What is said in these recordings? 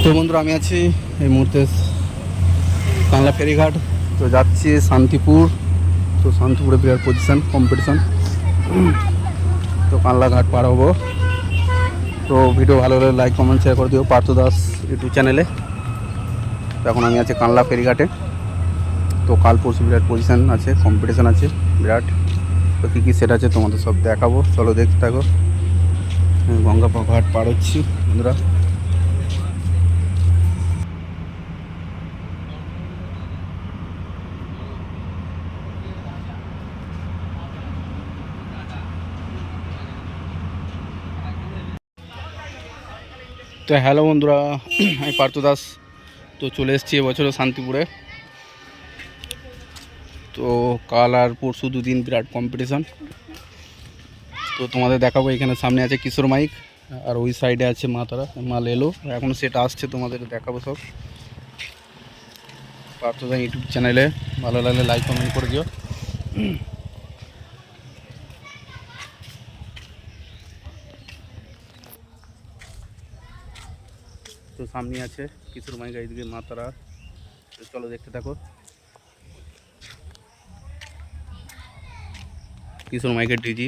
তো বন্ধুরা আমি আছি এই মুহূর্তে কানলা ফেরিঘাট। তো যাচ্ছি শান্তিপুর। তো শান্তিপুরে বিরাট পজিশন কম্পিটিশন। তো কানলা ঘাট পার হবো। তো ভিডিও ভালো হলে লাইক কমেন্ট শেয়ার করে দিও পার্থ দাস ইউটিউব চ্যানেলে। তো এখন আমি আছি কানলা ফেরিঘাটে। তো কাল পরশু বিরাট পজিশন আছে, কম্পিটিশন আছে বিরাট। তো কী কী সেট আছে তোমাদের সব দেখাবো, চলো দেখতে থাকো। গঙ্গা ঘাট পার হচ্ছি বন্ধুরা। তো হ্যালো বন্ধুরা, আমি পার্থ দাস। তো চলে এসেছি এবছরও শান্তিপুরে। তো কাল আর পরশু দুদিন বিরাট কম্পিটিশন। তো তোমাদের দেখাবো, এখানে সামনে আছে কিশোর মাইক আর ওই সাইডে আছে মা তারা মাল এলো, এখন সেটা আসছে, তোমাদের দেখাবো সব পার্থ দাস ইউটিউব চ্যানেলে। ভালো লাগলে লাইক কমেন্ট করে দিও। তো সামনে আছে কিশোর মাইক, এইদিকে মা তারা। তো চলো দেখতে থাকো। কিশোর মাইকের ডিজি।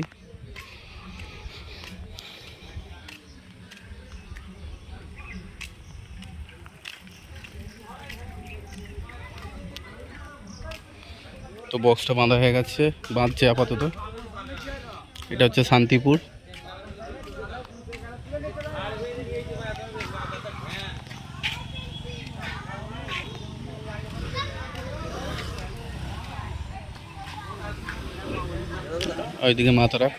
তো বক্সটা বাঁধা হয়ে গেছে, বাঁধছে আপাতত। এটা হচ্ছে শান্তিপুর। ওইদিকে মাতারা।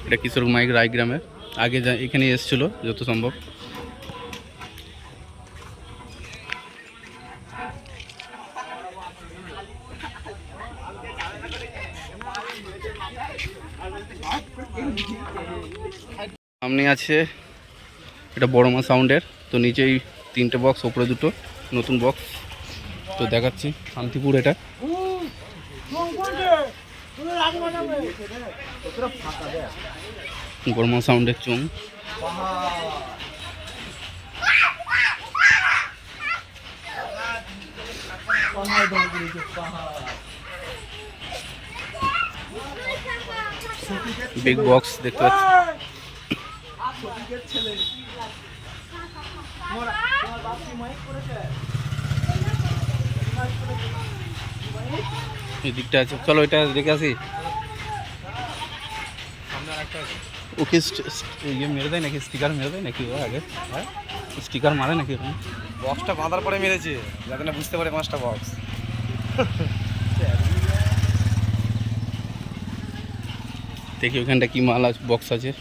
এটা কিশোর মাইক রায়গ্রামের, আগে যা এখানে এসেছিল যত সম্ভব। সামনে আছে এটা বড় মা সাউন্ডের। তো নিচেই তিনটে বক্স, ওপরে দুটো নতুন বক্স। তো দেখাচ্ছি শান্তিপুর। এটা বড় মা সাউন্ডের চুং। বিগ বক্স দেখতে পাচ্ছি। এই দিকটা আছে, চলো এটা দেখে আসি। ওকে ইয়ে মেরে দেয় নাকি, স্টিকার মেরে দেয় নাকি? ও আগে স্টিকার মারে নাকি? বক্সটা বাঁধার পরে মেরেছে যাতে না বুঝতে পারে 5টা বক্স। দেখি ওখানটা কি মাল আছে, বক্স আছে।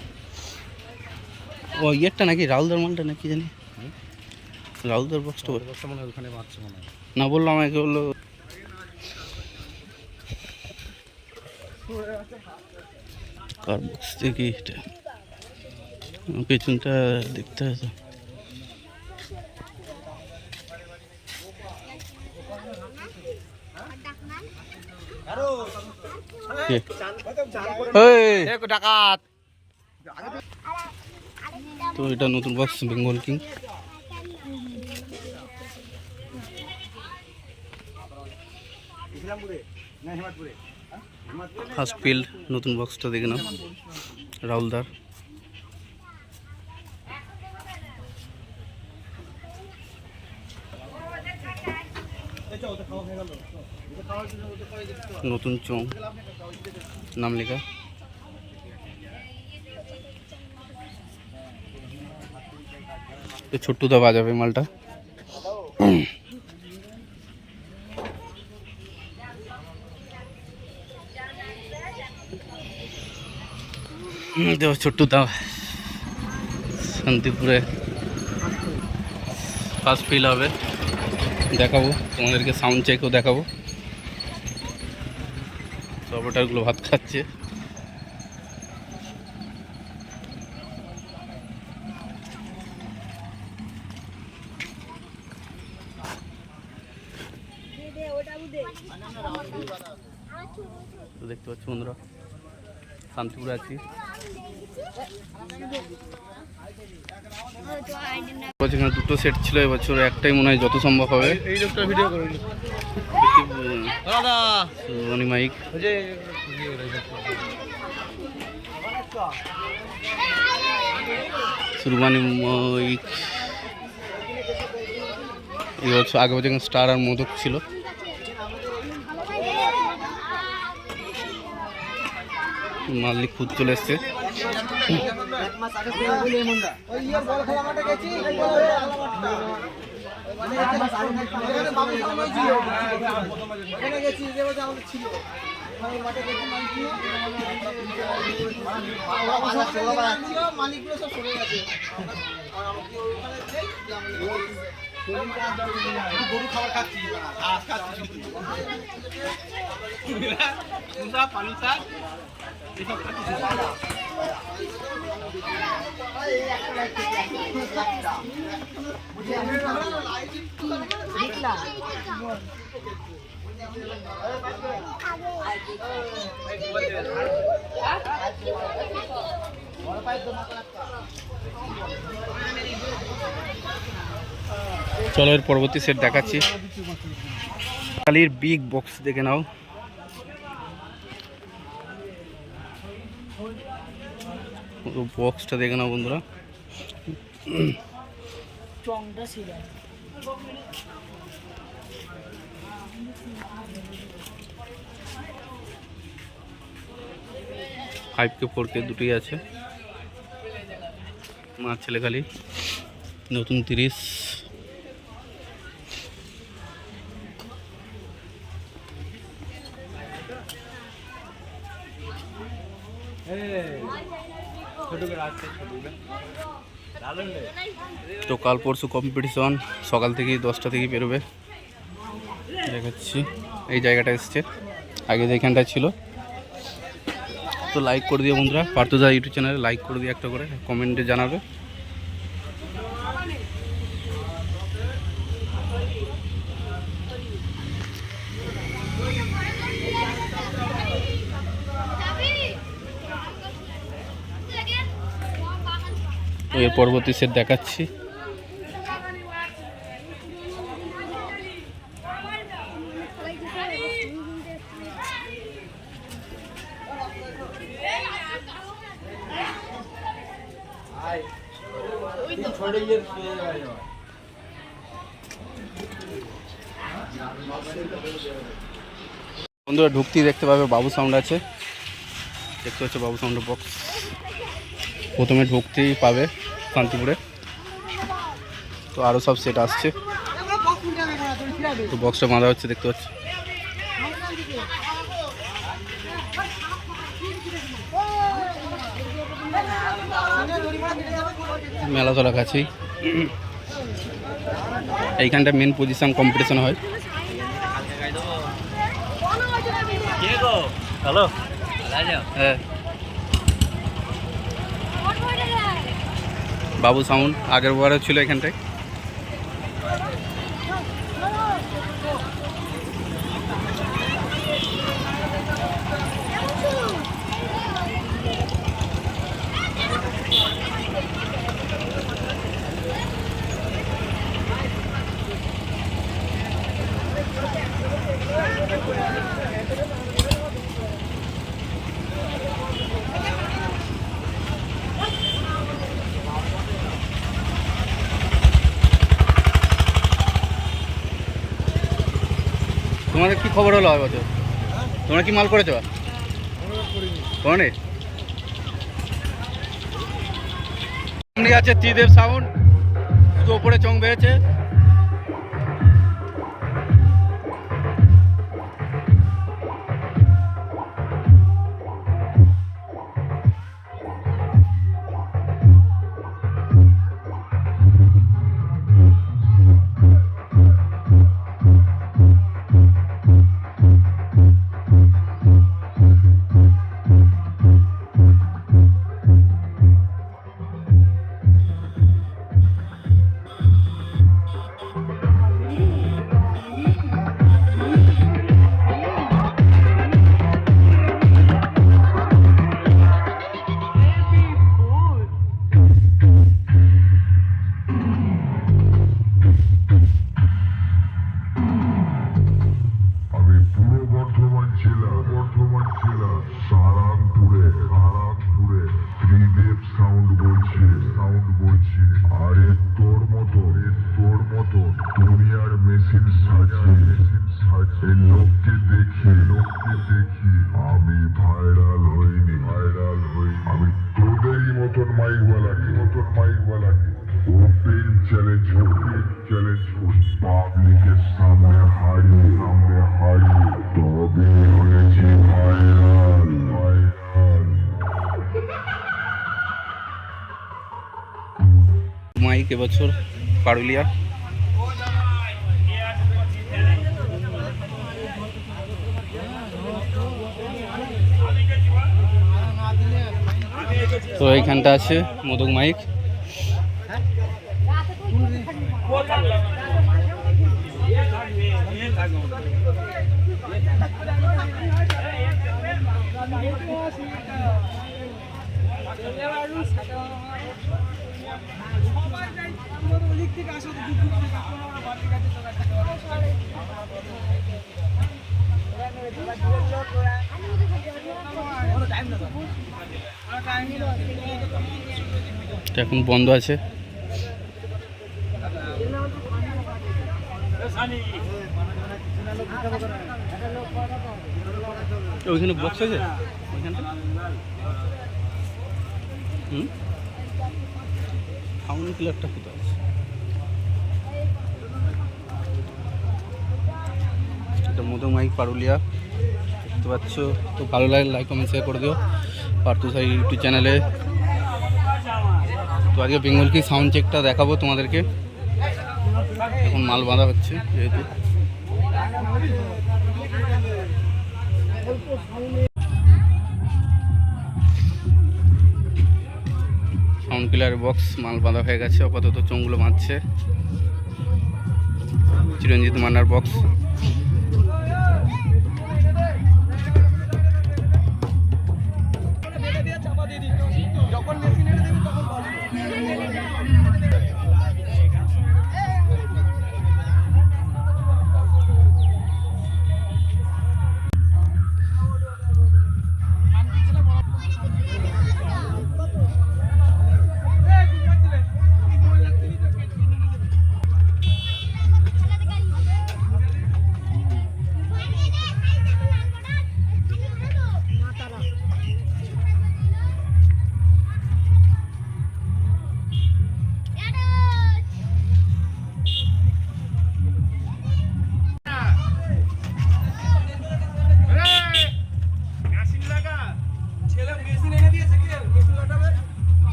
ও ইয়েরটা নাকি রাহুলদার মালটা নাকি জানি, রাহুলদার বক্সটা মনে হয় ওখানে মারছে মনে হয়। না, বললো আমাকে, বললো কার বক্স দেখি এটা, পেছনটা দেখতে হবে তো। ডাকাত। তো এটা নতুন box Bengal king. First field নতুন বক্সটা দেখে নাও, রাহুলদার। নতুন চোং নাম লেখা। ছোট্টুদা বাজাবে মালটা। দেখো ছোট্টুদা শান্তিপুরে ফার্স্ট ফিল হবে, দেখাবো তোমাদেরকে, সাউন্ড চেকও দেখাবো। সব ওটারগুলো ভাত খাচ্ছে। তো দেখতে পাচ্ছি বন্ধুরা শান্তিপুরে আছি। এখানে দুটো সেট ছিল, এবছর একটাই মনে হয় যত সম্ভব হবে। এই লোকটা ভিডিও করে দাদা সুরবানি মাইক, সুরবানি মাইক এই বছর, আগে বছর স্টার আর মোদক ছিল। মালিক খুদ চলে এসছে। গরু খাবার খাচ্ছি পানি শাক এসব খাচ্ছি। চলো এর পরবর্তী সেট দেখাচ্ছি। কালির বিগ বক্স দেখে নাও। বক্সটা দেখে নাও বন্ধুরা। ফাইভ কে 4K দুটোই আছে। মা ছেলে কালি নতুন 30। তো কাল পরশু কম্পিটিশন, সকাল থেকেই 10টা থেকেই বেরোবে। দেখাচ্ছি এই জায়গাটা এসছে, আগে যেখানটায় ছিল। তো লাইক করে দিও বন্ধুরা, পার্থদা ইউটিউব চ্যানেলে লাইক করে দিও, একটা করে কমেন্টে জানাবে। এর পরবর্তী সেট দেখাচ্ছি। বন্ধুরা ঢুকতেই দেখতে পাবে বাবু সাউন্ড আছে, দেখতে পাচ্ছে বাবু সাউন্ডের বক্স। প্রথমে ঢুকতেই পাবে শান্তিপুরে। তো আরও সব সেট আসছে, তো বক্সটা বাঁধা হচ্ছে দেখতে পাচ্ছি। মেলা তোলা কাছেই এইখানটা মেন পজিশন কম্পিটিশন হয়। হ্যালো হ্যাঁ, বাবু সাউন্ড আগের বারেও ছিল এখানটায়। তোমাদের কি খবর হলো এবছর? তোমরা কি মাল করেছো? করেনি? সামনে আছে ত্রিদেব সাউন্ড, শুধু ওপরে চং বেড়েছে। ওপেন চ্যালেঞ্জ পাবলিকের সামনে হারিয়ে তবে হয়েছে ভাইরাল মাইক এবছর পারুলিয়া। তো এইখানটা আছে মোদক মাইক। এখন বন্ধ আছে। ওইখানে বক্স আছে ওইখানটা। সাউন্ড ক্লিয়ারটা কোথায় আছে? এটা মোদক মাইক পারুলিয়া, দেখতে পাচ্ছ। তো ভালো লাগে লাইক কমেন্ট শেয়ার করে দিও পার্থ সাই ইউটিউব চ্যানেলে। তো আজকে বেঙ্গল কি সাউন্ড চেকটা দেখাবো তোমাদেরকে। এখন মাল বাঁধা হচ্ছে যেহেতু। সাউন্ড ক্লিয়ার বক্স মাল বাঁধা হয়ে গেছে, আপাতত চোঙগুলো বাঁধছে। চিরঞ্জিত মান্নার বক্স।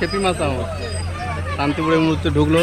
খেপিমা সাউন্ড শান্তিপুরের মুহূর্তে ঢুকলো।